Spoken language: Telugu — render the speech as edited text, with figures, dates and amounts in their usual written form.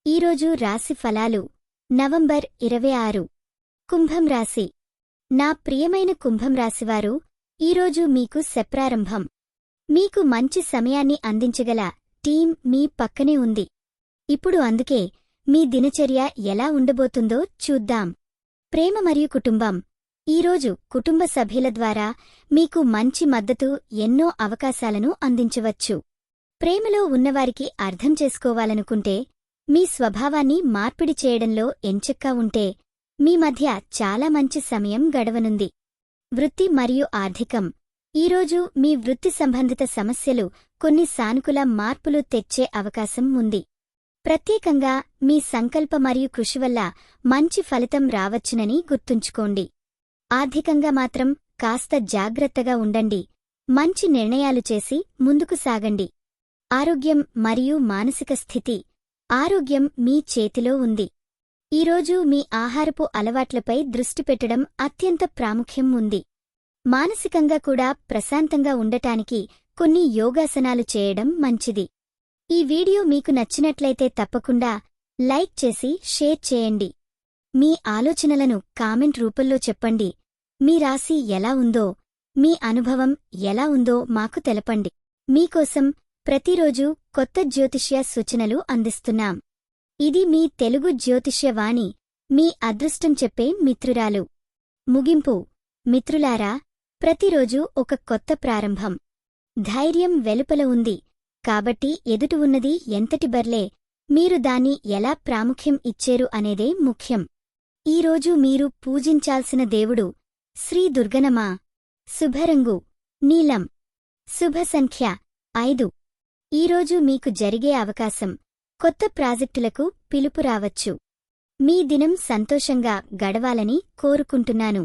ఈరోజు రాశి ఫలాలు నవంబర్ 26 కుంభం రాశి. నా ప్రియమైన కుంభం రాశివారు, ఈరోజు మీకు శప్రారంభం. మీకు మంచి సమయాన్ని అందించగల టీం మీ పక్కనే ఉంది. ఇప్పుడు అందుకే మీ దినచర్య ఎలా ఉండబోతుందో చూద్దాం. ప్రేమ మరియు కుటుంబం. ఈరోజు కుటుంబ సభ్యుల ద్వారా మీకు మంచి మద్దతు, ఎన్నో అవకాశాలను అందించవచ్చు. ప్రేమలో ఉన్నవారికి అర్థం చేసుకోవాలనుకుంటే, మీ స్వభావాన్ని మార్పిడి చేయడంలో ఎంచక్కా ఉంటే, మీ మధ్య చాలా మంచి సమయం గడవనుంది. వృత్తి మరియు ఆర్థికం. ఈరోజు మీ వృత్తి సంబంధిత సమస్యలు కొన్ని సానుకూల మార్పులు తెచ్చే అవకాశం ఉంది. ప్రత్యేకంగా మీ సంకల్ప మరియు కృషి వల్ల మంచి ఫలితం రావచ్చునని గుర్తుంచుకోండి. ఆర్థికంగా మాత్రం కాస్త జాగ్రత్తగా ఉండండి. మంచి నిర్ణయాలు చేసి ముందుకు సాగండి. ఆరోగ్యం మరియు మానసిక స్థితి. ఆరోగ్యం మీ చేతిలో ఉంది. ఈరోజు మీ ఆహారపు అలవాట్లపై దృష్టి పెట్టడం అత్యంత ప్రాముఖ్యం ఉంది. మానసికంగా కూడా ప్రశాంతంగా ఉండటానికి కొన్ని యోగాసనాలు చేయడం మంచిది. ఈ వీడియో మీకు నచ్చినట్లయితే తప్పకుండా లైక్ చేసి షేర్ చేయండి. మీ ఆలోచనలను కామెంట్ రూపంలో చెప్పండి. మీ రాశి ఎలా ఉందో, మీ అనుభవం ఎలా ఉందో మాకు తెలపండి. మీకోసం ప్రతిరోజు కొత్త జ్యోతిష్య సూచనలు అందిస్తున్నాం. ఇది మీ తెలుగు జ్యోతిష్య వాణి, మీ అదృష్టం చెప్పే మిత్రురాలు. ముగింపు. మిత్రులారా, ప్రతిరోజు ఒక కొత్త ప్రారంభం. ధైర్యం వెలుపల ఉంది, కాబట్టి ఎదుట ఉన్నది ఎంతటి బర్లే, మీరు దాన్ని ఎలా ప్రాముఖ్యం ఇచ్చేరు అనేదే ముఖ్యం. ఈరోజు మీరు పూజించాల్సిన దేవుడు శ్రీ దుర్గనమా. శుభరంగు నీలం. శుభ సంఖ్య 5. ఈరోజు మీకు జరిగే అవకాశం, కొత్త ప్రాజెక్టులకు పిలుపు రావచ్చు. మీ దినం సంతోషంగా గడవాలని కోరుకుంటున్నాను.